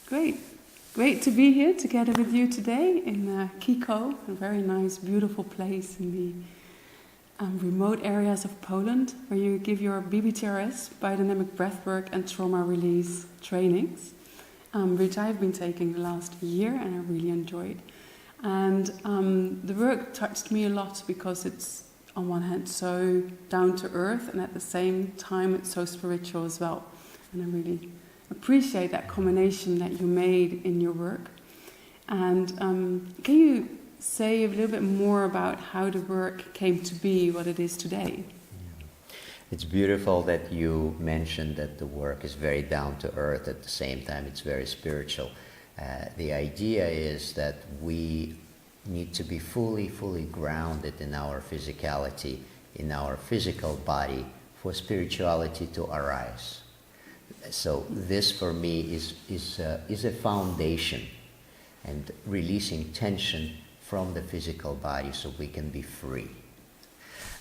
Great. Great to be here together with you today in Kiko, a very nice, beautiful place in the remote areas of Poland, where you give your BBTRS, Biodynamic Breathwork and Trauma Release trainings, which I've been taking the last year and I really enjoyed. And the work touched me a lot because it's, on one hand, so down to earth, and at the same time it's so spiritual as well. And I really appreciate that combination that you made in your work. And can you say a little bit more about how the work came to be what it is today? It's beautiful that you mentioned that the work is very down to earth. At the same time, it's very spiritual. The idea is that we need to be fully grounded in our physicality, in our physical body, for spirituality to arise. So this, for me, is a foundation, and releasing tension from the physical body so we can be free.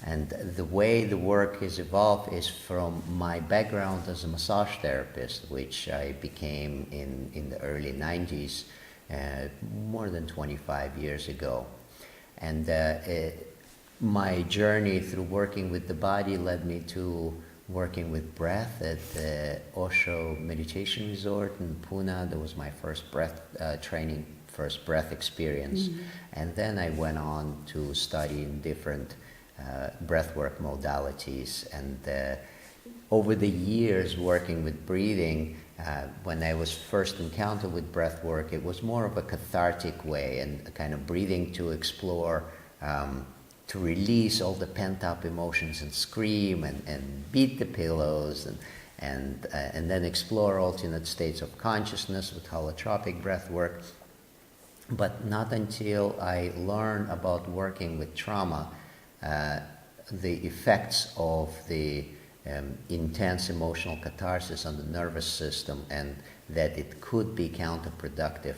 And the way the work has evolved is from my background as a massage therapist, which I became in the early 90s, more than 25 years ago. And my journey through working with the body led me to working with breath at the Osho Meditation Resort in Pune. That was my first breath training, first breath experience. Mm-hmm. And then I went on to study in different breathwork modalities. And over the years working with breathing, when I was first encountered with breathwork, it was more of a cathartic way and a kind of breathing to explore, to release all the pent-up emotions and scream and beat the pillows and then explore alternate states of consciousness with holotropic breathwork. But not until I learned about working with trauma, the effects of the intense emotional catharsis on the nervous system, and that it could be counterproductive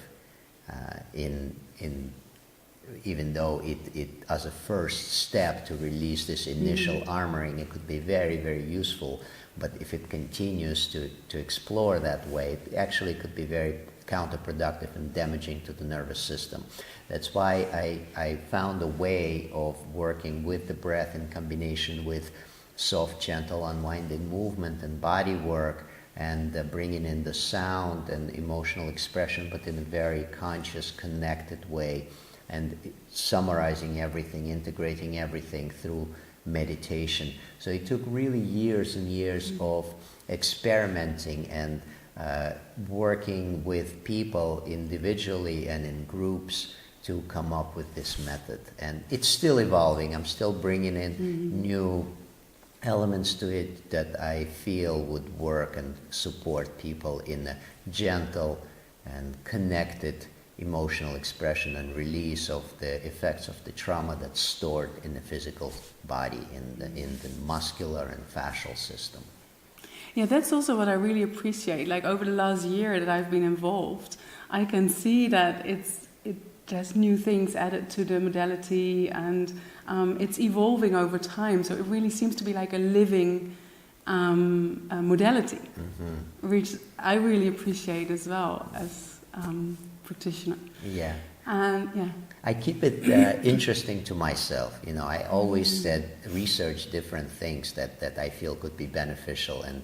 even though it as a first step to release this initial armoring, it could be very, very useful. But if it continues to explore that way, it actually could be very counterproductive and damaging to the nervous system. That's why I found a way of working with the breath in combination with soft, gentle, unwinding movement and body work, and bringing in the sound and emotional expression, but in a very conscious, connected way, and summarizing everything, integrating everything through meditation. So it took really years and years of experimenting and working with people individually and in groups to come up with this method. And it's still evolving. I'm still bringing in new elements to it that I feel would work and support people in a gentle and connected emotional expression and release of the effects of the trauma that's stored in the physical body, in the muscular and fascial system. Yeah, that's also what I really appreciate. Like over the last year that I've been involved, I can see that there's new things added to the modality, and it's evolving over time. So it really seems to be like a living modality, which I really appreciate as well as practitioner. Yeah. Yeah. I keep it interesting to myself. You know, I always said research different things that I feel could be beneficial, and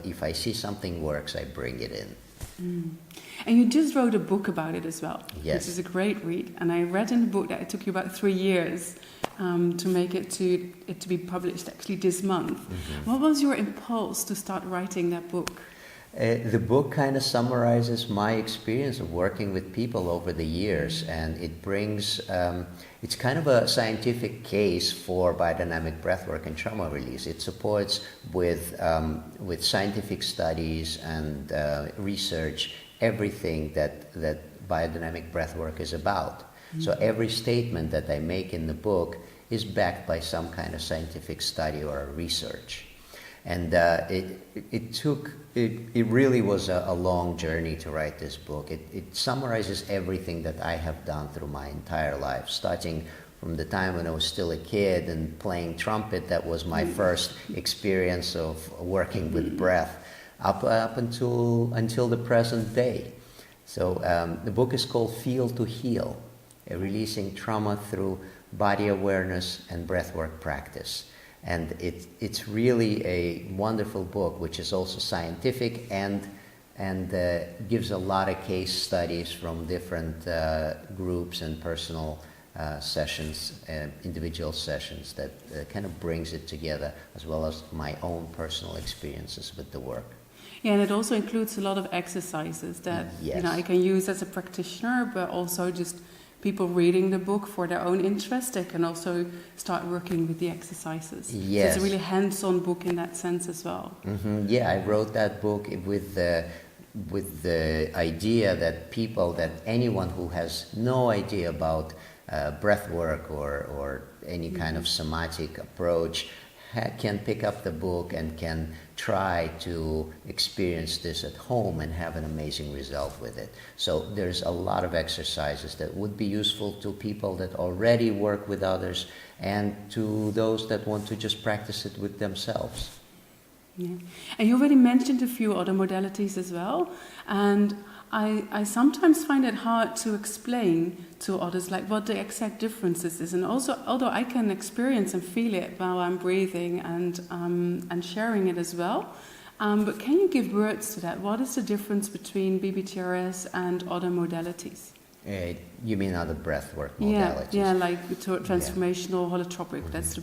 if I see something works, I bring it in. And you just wrote a book about it as well. Yes. Which is a great read. And I read in the book that it took you about 3 years to make it to be published actually this month. What was your impulse to start writing that book? The book kind of summarizes my experience of working with people over the years, and it brings, it's kind of a scientific case for biodynamic breathwork and trauma release. It supports with scientific studies and research everything that biodynamic breathwork is about. So every statement that I make in the book is backed by some kind of scientific study or research. And it really was a long journey to write this book. It summarizes everything that I have done through my entire life, starting from the time when I was still a kid and playing trumpet. That was my first experience of working with breath, up until the present day. So the book is called Feel to Heal, Releasing Trauma Through Body Awareness and Breathwork Practice. And it's really a wonderful book, which is also scientific and gives a lot of case studies from different groups and personal sessions, individual sessions, that kind of brings it together, as well as my own personal experiences with the work. Yeah, and it also includes a lot of exercises that Yes. I can use as a practitioner, but also just people reading the book for their own interest. They can also start working with the exercises. Yes. So it's a really hands-on book in that sense as well. Mm-hmm. Yeah, I wrote that book with the idea that anyone who has no idea about breath work or any kind of somatic approach can pick up the book and can try to experience this at home and have an amazing result with it. So there's a lot of exercises that would be useful to people that already work with others and to those that want to just practice it with themselves. Yeah. And you already mentioned a few other modalities as well, and I sometimes find it hard to explain to others like what the exact differences is, and also although I can experience and feel it while I'm breathing and sharing it as well, but can you give words to that? What is the difference between BBTRS and other modalities? You mean other breathwork modalities? Yeah, like transformational, holotropic. Mm-hmm. That's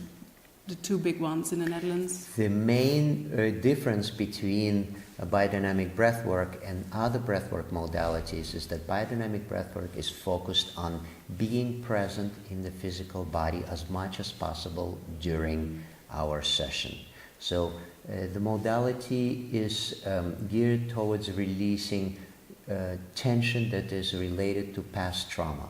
the two big ones in the Netherlands. The main difference between biodynamic breathwork and other breathwork modalities is that biodynamic breathwork is focused on being present in the physical body as much as possible during our session. So the modality is geared towards releasing tension that is related to past trauma.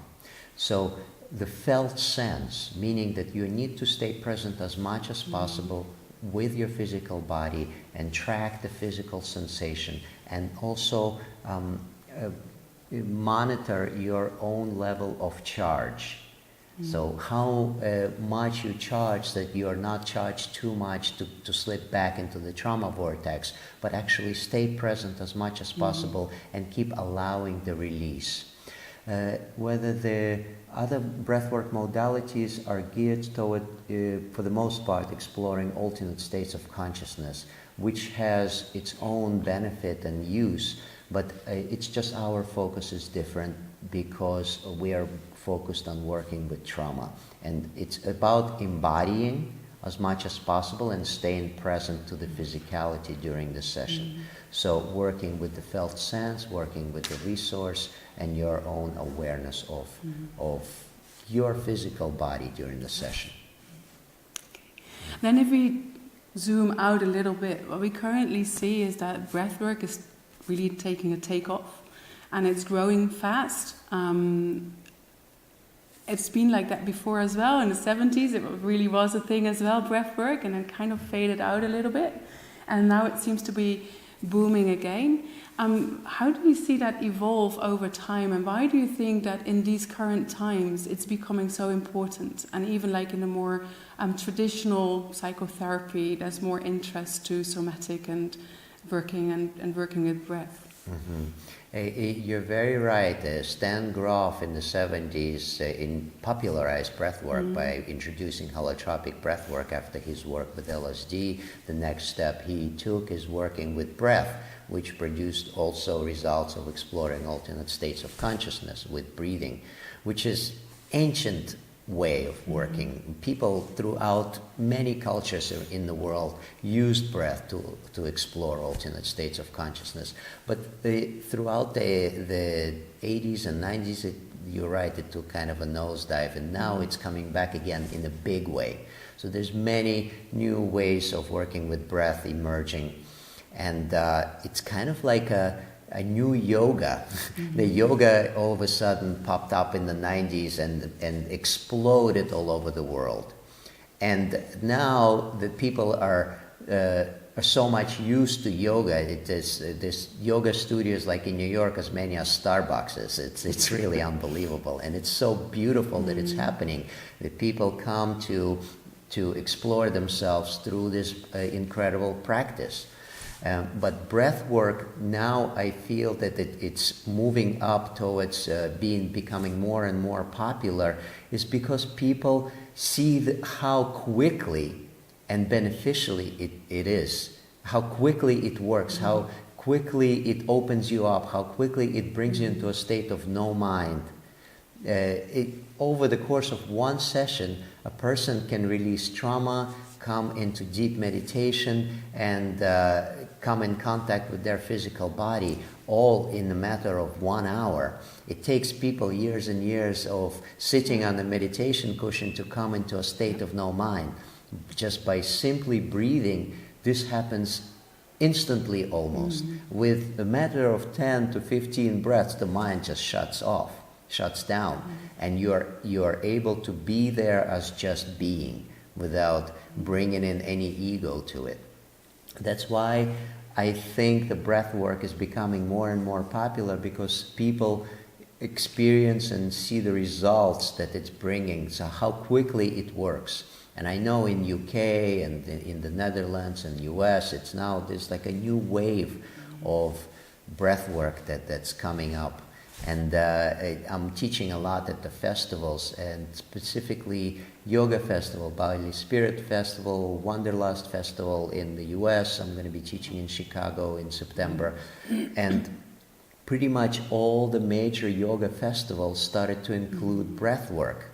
So the felt sense, meaning that you need to stay present as much as possible with your physical body and track the physical sensation, and also monitor your own level of charge. So how much you charge, that you are not charged too much to slip back into the trauma vortex, but actually stay present as much as possible and keep allowing the release. Whether the other breathwork modalities are geared toward, for the most part, exploring alternate states of consciousness, which has its own benefit and use, but it's just our focus is different because we are focused on working with trauma. And it's about embodying as much as possible and staying present to the physicality during the session. So working with the felt sense, working with the resource, and your own awareness of your physical body during the session. Okay. Then if we zoom out a little bit, what we currently see is that breathwork is really taking a takeoff, and it's growing fast. It's been like that before as well. In the 70s, it really was a thing as well, breathwork, and it kind of faded out a little bit. And now it seems to be booming again. How do you see that evolve over time, and why do you think that in these current times it's becoming so important? And even like in a more traditional psychotherapy, there's more interest to somatic and working with breath. You're very right. Stan Grof in the 70s popularized breathwork by introducing holotropic breathwork after his work with LSD. The next step he took is working with breath, which produced also results of exploring alternate states of consciousness with breathing, which is ancient way of working. People throughout many cultures in the world used breath to explore alternate states of consciousness. But throughout the 80s and 90s, you're right, it took kind of a nosedive, and now it's coming back again in a big way. So there's many new ways of working with breath emerging, and it's kind of like a new yoga. The yoga all of a sudden popped up in the 90s and exploded all over the world. And now the people are so much used to yoga. There's yoga studios like in New York as many as Starbucks is. It's really unbelievable. And it's so beautiful that it's happening, that people come to explore themselves through this incredible practice. But breath work, now I feel that it's moving up towards becoming more and more popular, is because people see how quickly and beneficially it is, how quickly it works, how quickly it opens you up, how quickly it brings you into a state of no mind. Over the course of one session, a person can release trauma, come into deep meditation, and come in contact with their physical body, all in a matter of 1 hour. It takes people years and years of sitting on the meditation cushion to come into a state of no mind. Just by simply breathing, this happens instantly almost. With a matter of 10 to 15 breaths, the mind just shuts down, and you're able to be there as just being, without bringing in any ego to it. That's why I think the breath work is becoming more and more popular, because people experience and see the results that it's bringing, so how quickly it works. And I know in UK and in the Netherlands and US, there's like a new wave of breath work that's coming up. And I'm teaching a lot at the festivals, and specifically Yoga Festival, Bali Spirit Festival, Wanderlust Festival in the US. I'm going to be teaching in Chicago in September. And pretty much all the major yoga festivals started to include breath work,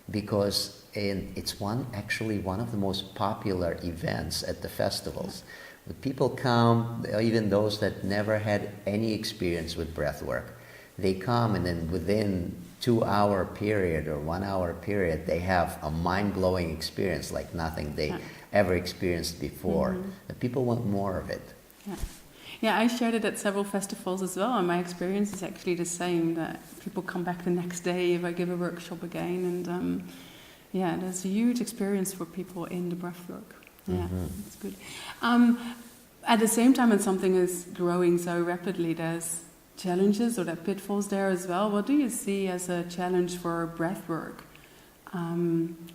because it's one of the most popular events at the festivals. The people come, even those that never had any experience with breath work. They come, and then within 2-hour period or 1 hour period, they have a mind-blowing experience like nothing they ever experienced before. The people want more of it. Yeah, I shared it at several festivals as well, and my experience is actually the same, that people come back the next day if I give a workshop again, and there's a huge experience for people in the breathwork. Yeah, that's good. At the same time, when something is growing so rapidly, there's challenges or there are pitfalls there as well. What do you see as a challenge for breathwork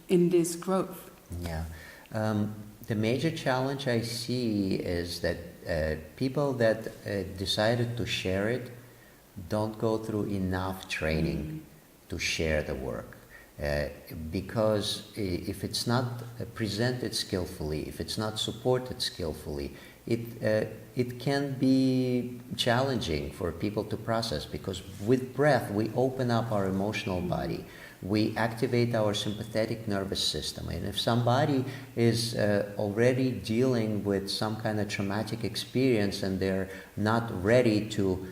in this growth? Yeah. The major challenge I see is that people that decided to share it don't go through enough training to share the work. Because if it's not presented skillfully, if it's not supported skillfully, it can be challenging for people to process, because with breath we open up our emotional body, we activate our sympathetic nervous system, and if somebody is already dealing with some kind of traumatic experience and they're not ready to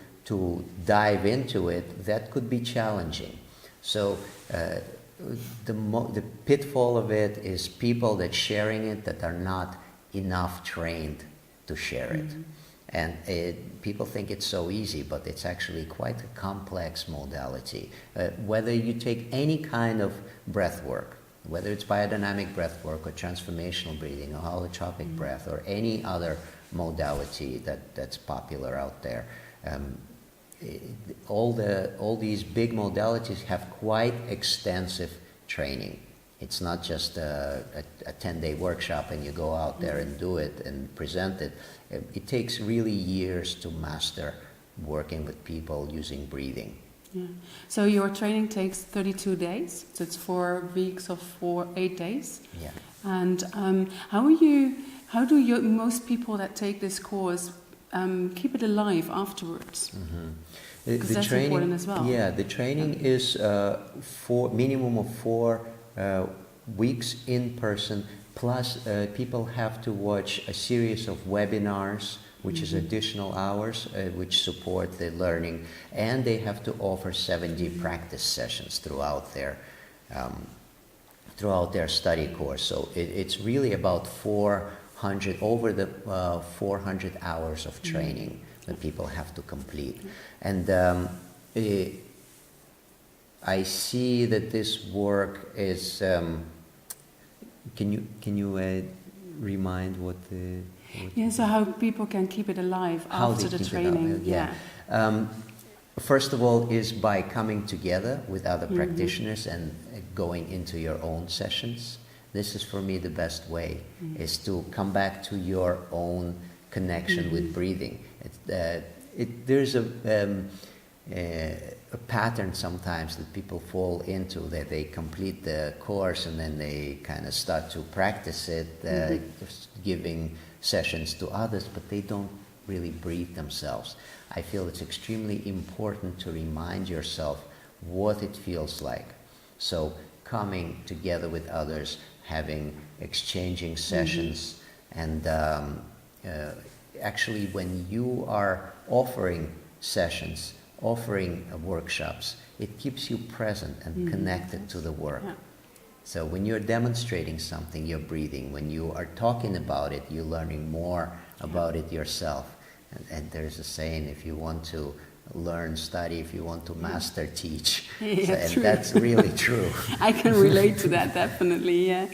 dive into it, that could be challenging. So the pitfall of it is people that sharing it that are not enough trained to share it. And people think it's so easy, but it's actually quite a complex modality. Whether you take any kind of breath work, whether it's biodynamic breath work or transformational breathing or holotropic breath or any other modality that's popular out there, all these big modalities have quite extensive training. It's not just a 10-day workshop and you go out there and do it and present it. It takes really years to master working with people using breathing. Yeah. So your training takes 32 days. So it's 4 weeks of 8 days. Yeah. And how do most people that take this course keep it alive afterwards? Because that's training, important as well. Yeah, the training is minimum of 4 weeks in person, plus people have to watch a series of webinars, which is additional hours, which support the learning, and they have to offer 70 practice sessions throughout their study course. So it's really about 400 hours of training that people have to complete. And I see that this work is. Can you remind what the? So how people can keep it alive after the training? First of all, is by coming together with other practitioners and going into your own sessions. This is for me the best way, is to come back to your own connection with breathing. There's a pattern sometimes that people fall into, that they complete the course and then they kind of start to practice it, just giving sessions to others, but they don't really breathe themselves. I feel it's extremely important to remind yourself what it feels like. So coming together with others, exchanging sessions, and actually when you are offering sessions, offering workshops, it keeps you present and connected to the work. Yeah. So when you're demonstrating something, you're breathing. When you are talking about it, you're learning more about it yourself. And there's a saying, if you want to learn, study; if you want to master, teach. And true. that's really true. I can relate to that, definitely, yeah.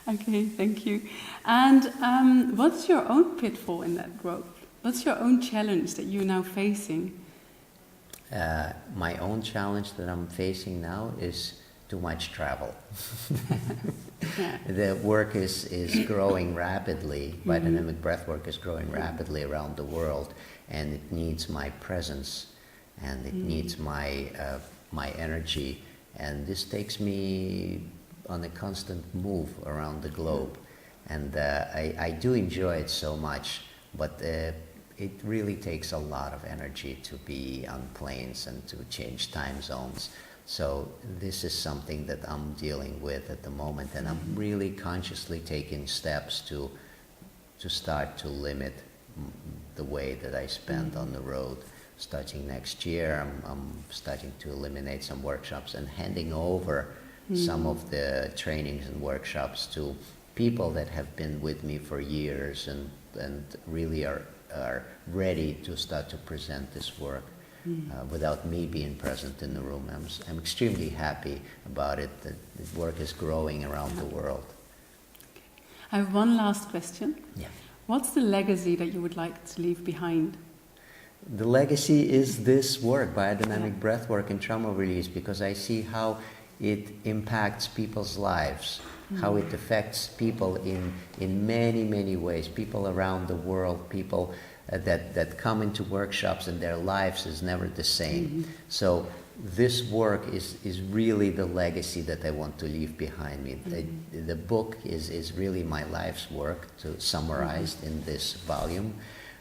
Okay, thank you. And what's your own pitfall in that growth? What's your own challenge that you're now facing? My own challenge that I'm facing now is too much travel. Yeah. The work is growing rapidly. Biodynamic breathwork is growing rapidly around the world, and it needs my presence, and it needs my energy, and this takes me on a constant move around the globe, and I do enjoy it so much, but it really takes a lot of energy to be on planes and to change time zones. So this is something that I'm dealing with at the moment, and I'm really consciously taking steps to start to limit the way that I spend on the road. Starting next year, I'm starting to eliminate some workshops and handing over some of the trainings and workshops to people that have been with me for years and really are ready to start to present this work. Without me being present in the room. I'm extremely happy about it. The work is growing around the world. I have one last question. Yeah. What's the legacy that you would like to leave behind? The legacy is this work, Biodynamic Breathwork and Trauma Release, because I see how it impacts people's lives, how it affects people in many, many ways. People around the world, people that come into workshops and their lives is never the same. So this work is really the legacy that I want to leave behind me. The book is really my life's work, to summarize in this volume,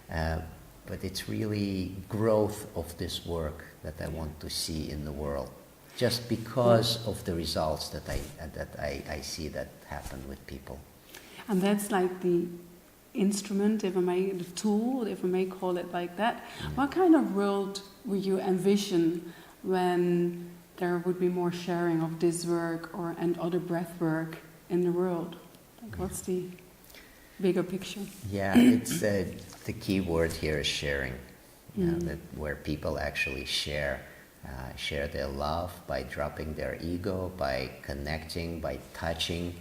but it's really growth of this work that I want to see in the world, just because of the results that I see that happen with people. And that's like the instrument, the tool, if I may call it like that. What kind of world would you envision when there would be more sharing of this work and other breath work in the world? Like, what's the bigger picture? Yeah, it's the key word here is sharing. Where people actually share their love by dropping their ego, by connecting, by touching,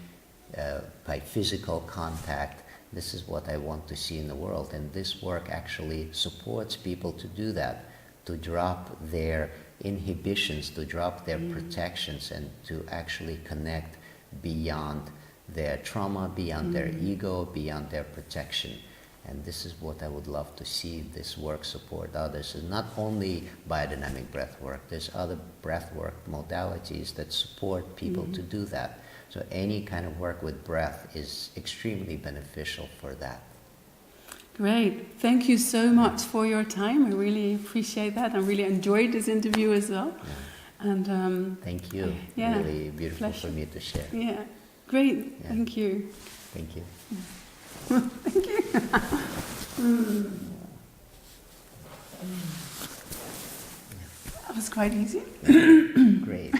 by physical contact. This is what I want to see in the world, and this work actually supports people to do that, to drop their inhibitions, to drop their protections, and to actually connect beyond their trauma, beyond their ego, beyond their protection. And this is what I would love to see this work support others. And not only biodynamic breath work, there's other breath work modalities that support people to do that. So any kind of work with breath is extremely beneficial for that. Great. Thank you so much for your time. I really appreciate that. I really enjoyed this interview as well. Yeah. And thank you. Yeah, really beautiful pleasure. for me to share. Yeah. Great. Yeah. Thank you. Thank you. Thank you. That was quite easy. Great.